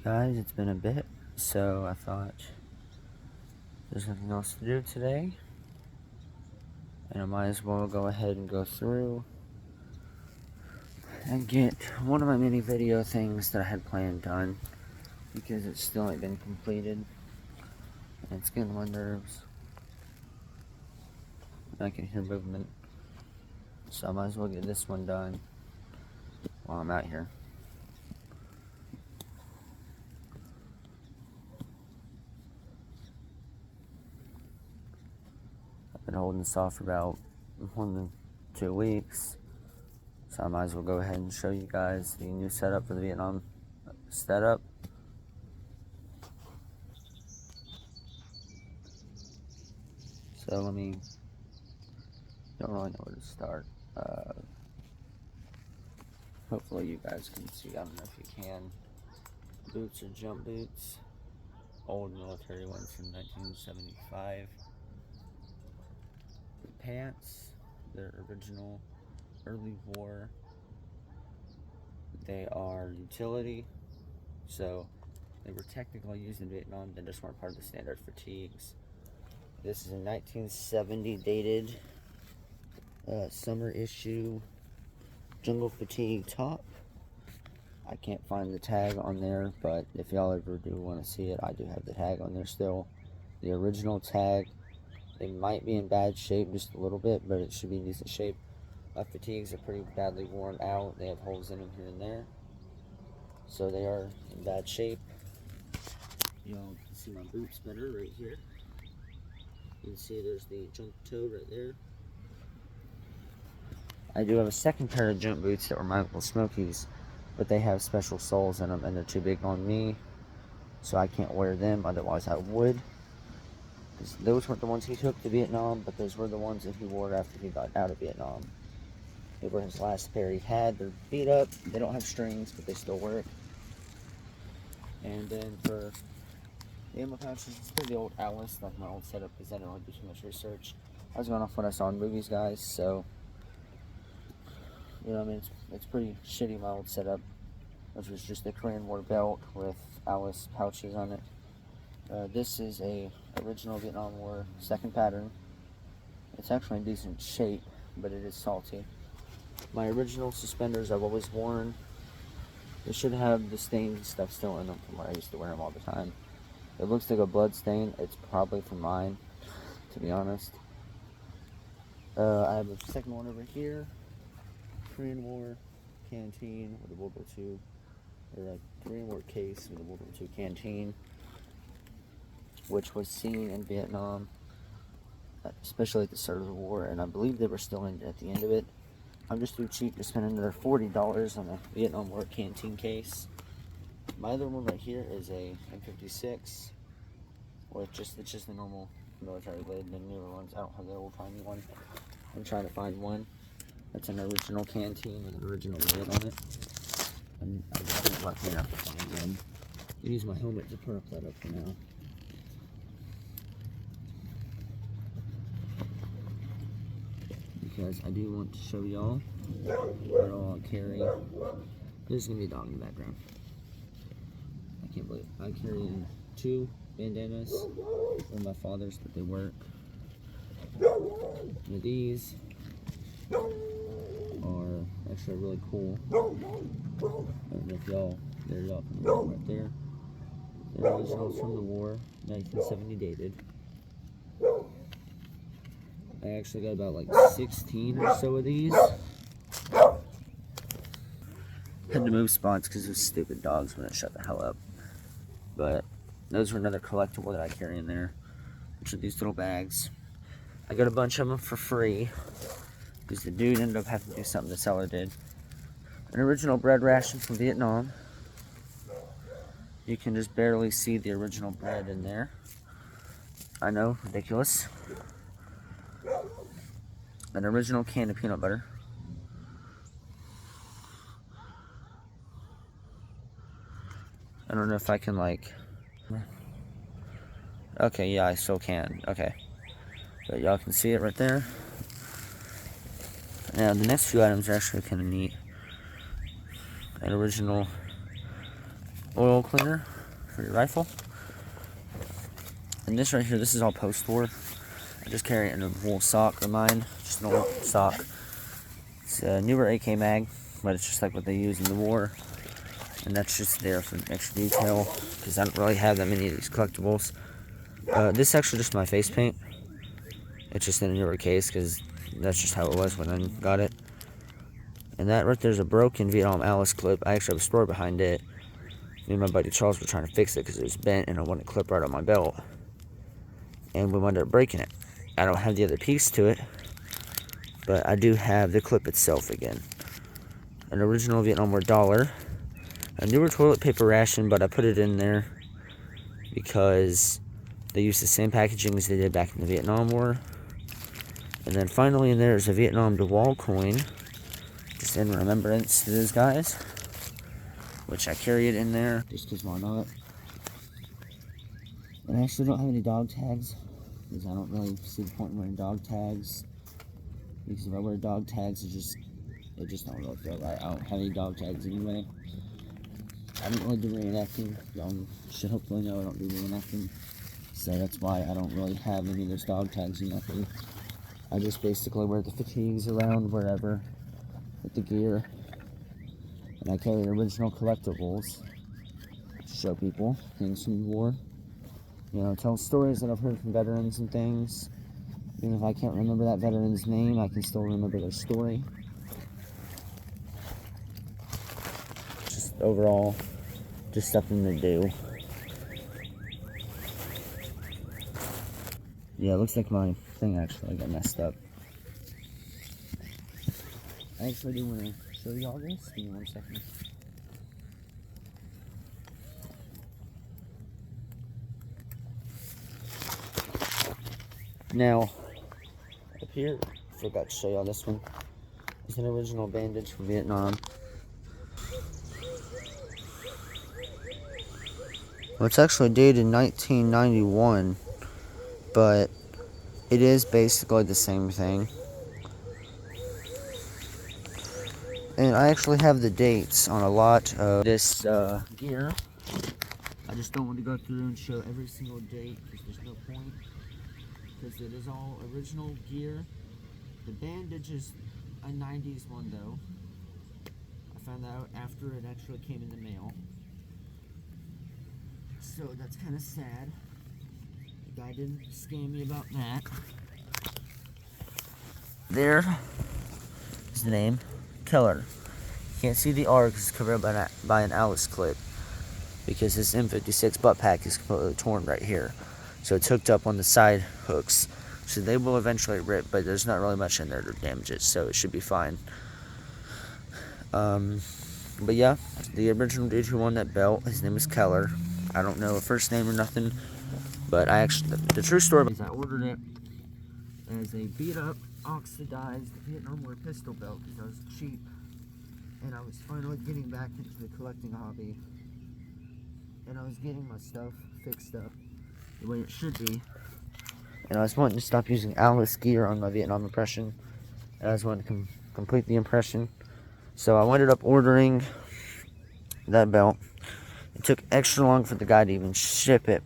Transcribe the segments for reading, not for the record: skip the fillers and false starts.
Guys, it's been a bit, so I thought there's nothing else to do today, and I might as well go ahead and go through and get one of my mini video things that I had planned done, because it still ain't been completed, and it's getting on my nerves. I can hear movement, so I might as well get this one done while I'm out here. Been holding this off for about more than 2 weeks, so I might as well go ahead and show you guys the new setup for the Vietnam setup. So don't really know where to start. Hopefully you guys can see. I don't know if you can. Boots are jump boots, old military ones from 1975. Pants, they're original, early war. They are utility, so they were technically used in Vietnam, they just weren't part of the standard fatigues. This is a 1970 dated summer issue jungle fatigue top. I can't find the tag on there, but if y'all ever do want to see it, I do have the tag on there still. The original tag. They might be in bad shape just a little bit, but it should be in decent shape. My fatigues are pretty badly worn out. They have holes in them here and there, so they are in bad shape. Y'all can see my boots better right here. You can see there's the jump toe right there. I do have a second pair of jump boots that were my Uncle Smokey's, but they have special soles in them and they're too big on me, so I can't wear them, otherwise I would. Those weren't the ones he took to Vietnam, but those were the ones that he wore after he got out of Vietnam. They were his last pair he had. They're beat up. They don't have strings, but they still work. And then for the ammo pouches, it's pretty old Alice, like my old setup, because I didn't really do too much research. I was going off what I saw in movies, guys, so, you know what I mean? It's pretty shitty, my old setup, which was just a Korean War belt with Alice pouches on it. This is a original Vietnam War second pattern. It's actually in decent shape, but it is salty. My original suspenders I've always worn. They should have the stains and stuff still in them from where I used to wear them all the time. It looks like a blood stain. It's probably from mine, to be honest. I have a second one over here. Korean War canteen with a World War II, or a Korean War case with a World War II canteen, which was seen in Vietnam, especially at the start of the war, and I believe they were still in at the end of it. I'm just too cheap to spend another $40 on a Vietnam War canteen case. My other one right here is a M56, with it's just the normal military lid. The newer ones, I don't have the old-timey one. I'm trying to find one that's an original canteen with an original lid on it. And I just didn't let me have to find one. I use my helmet to prop that up for now. Because I do want to show y'all what all I carry. There's gonna be a dog in the background. I can't believe it. I carry in 2 bandanas from my father's, but they work. And these are actually really cool. I don't know if y'all can read them right there. They're originals from the war, 1970 dated. I actually got about like 16 or so of these. Had to move spots because those stupid dogs wouldn't shut the hell up. But those were another collectible that I carry in there, which are these little bags. I got a bunch of them for free because the dude ended up having to do something the seller did. An original bread ration from Vietnam. You can just barely see the original bread in there. I know, ridiculous. An original can of peanut butter. I don't know if I can okay, yeah, I still can. Okay. But y'all can see it right there. Now, the next few items are actually kind of neat. An original oil cleaner for your rifle. And this right here, this is all post-war. I just carry it in a wool sock of mine, just an old sock. It's a newer AK mag, but it's just like what they use in the war. And that's just there for extra detail, because I don't really have that many of these collectibles. This is actually just my face paint. It's just in a newer case, because that's just how it was when I got it. And that right there's a broken Vietnam Alice clip. I actually have a story behind it. Me and my buddy Charles were trying to fix it because it was bent and I wanted to clip right on my belt. And we wound up breaking it. I don't have the other piece to it, but I do have the clip itself again. An original Vietnam War dollar. A newer toilet paper ration, but I put it in there because they used the same packaging as they did back in the Vietnam War. And then finally in there is a Vietnam DeWalt coin, just in remembrance to those guys, which I carry it in there just because why not. And I actually don't have any dog tags, because I don't really see the point in wearing dog tags, because if I wear dog tags, it just don't really feel right. I don't have any dog tags anyway. I don't really do reenacting. Y'all should hopefully know I don't do reenacting, so that's why I don't really have any of those dog tags or nothing. I just basically wear the fatigues around wherever with the gear, and I carry original collectibles to show people things from the war. You know, tell stories that I've heard from veterans and things. Even if I can't remember that veteran's name, I can still remember their story. Just overall, just something to do. Yeah, it looks like my thing actually got messed up. I actually do want to show you all this. Give me 1 second. Now, up here, I forgot to show y'all this one. It's an original bandage from Vietnam. Well, it's actually dated 1991, but it is basically the same thing. And I actually have the dates on a lot of this gear. I just don't want to go through and show every single date, because there's no point. Because it is all original gear. The bandage is a 90s one though. I found that out after it actually came in the mail. So that's kind of sad. The guy didn't scam me about that. There is the name, Keller. You can't see the R because it's covered up by an Alice clip, because this M56 butt pack is completely torn right here. So it's hooked up on the side hooks. So they will eventually rip, but there's not really much in there to damage it, so it should be fine. But yeah, the original dude who won that belt, his name is Keller. I don't know a first name or nothing, but the true story is I ordered it as a beat up, oxidized Vietnam War pistol belt because I was cheap, and I was finally getting back into the collecting hobby, and I was getting my stuff fixed up the way it should be, and I was wanting to stop using Alice gear on my Vietnam impression, and I was wanting to complete the impression. So I ended up ordering that belt. It took extra long for the guy to even ship it.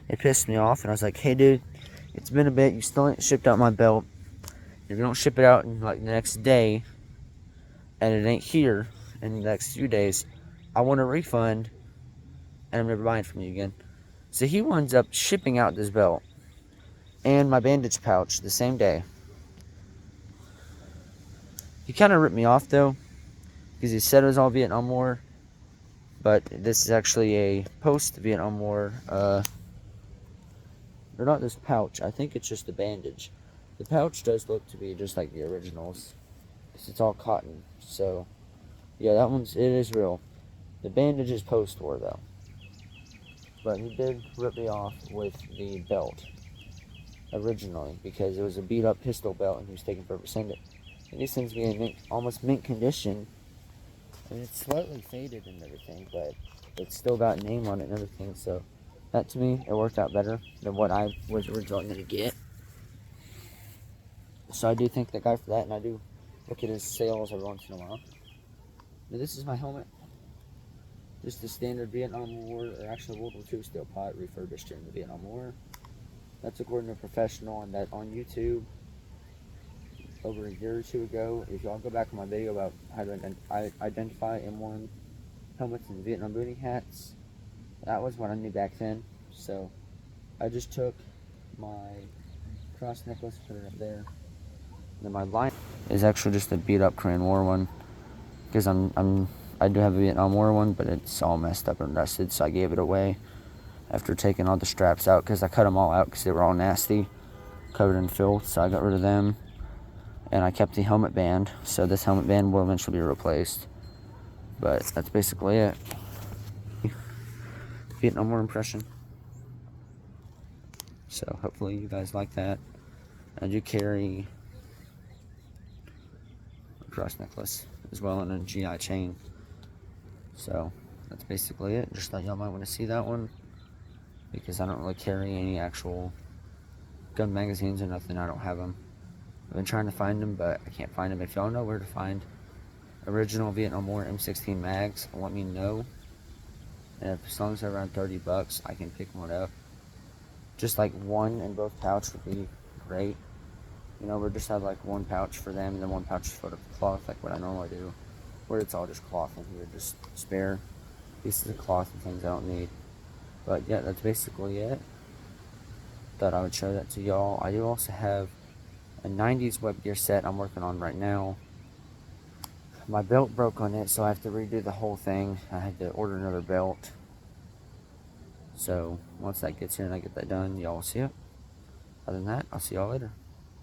It pissed me off, and I was like, hey dude, it's been a bit, you still ain't shipped out my belt. If you don't ship it out in like the next day, and it ain't here in the next few days, I want a refund, and I'm never buying from you again. So he winds up shipping out this belt and my bandage pouch the same day. He kind of ripped me off though, because he said it was all Vietnam War, but this is actually a post-Vietnam War, or not this pouch, I think it's just the bandage. The pouch does look to be just like the originals, because it's all cotton, so yeah, it is real. The bandage is post-war though, but he did rip me off with the belt originally, because it was a beat up pistol belt and he was taking forever to send it. And he sends me in almost mint condition. I mean, it's slightly faded and everything, but it's still got a name on it and everything, so that to me, it worked out better than what I was originally going to get. So I do thank that guy for that, and I do look at his sales every once in a while. Now, this is my helmet. Just the standard Vietnam War, or actually World War II steel pot refurbished during the Vietnam War. That's according to a professional, and that on YouTube over a year or two ago. If y'all go back on my video about how to identify M1 helmets and Vietnam booting hats, that was what I knew back then. So I just took my cross necklace, put it up there. And then my line is actually just a beat up Korean War one, because I do have a Vietnam War one, but it's all messed up and rusted, so I gave it away after taking all the straps out, because I cut them all out because they were all nasty, covered in filth, so I got rid of them. And I kept the helmet band, so this helmet band will eventually be replaced. But that's basically it. Vietnam War impression. So hopefully you guys like that. I do carry a cross necklace as well, and a GI chain. So that's basically it. Just thought y'all might want to see that one, because I don't really carry any actual gun magazines or nothing. I don't have them. I've been trying to find them, but I can't find them. If y'all know where to find original Vietnam War M16 mags, let me know. And if as long as they're around $30, I can pick one up. Just like one in both pouch would be great. You know, we just have like one pouch for them and then one pouch for the cloth, like what I normally do. Where it's all just cloth in here, just spare pieces of cloth and things I don't need. But yeah, that's basically it. Thought I would show that to y'all. I do also have a 90s web gear set I'm working on right now. My belt broke on it, so I have to redo the whole thing. I had to order another belt. So once that gets here and I get that done, y'all will see it. Other than that, I'll see y'all later.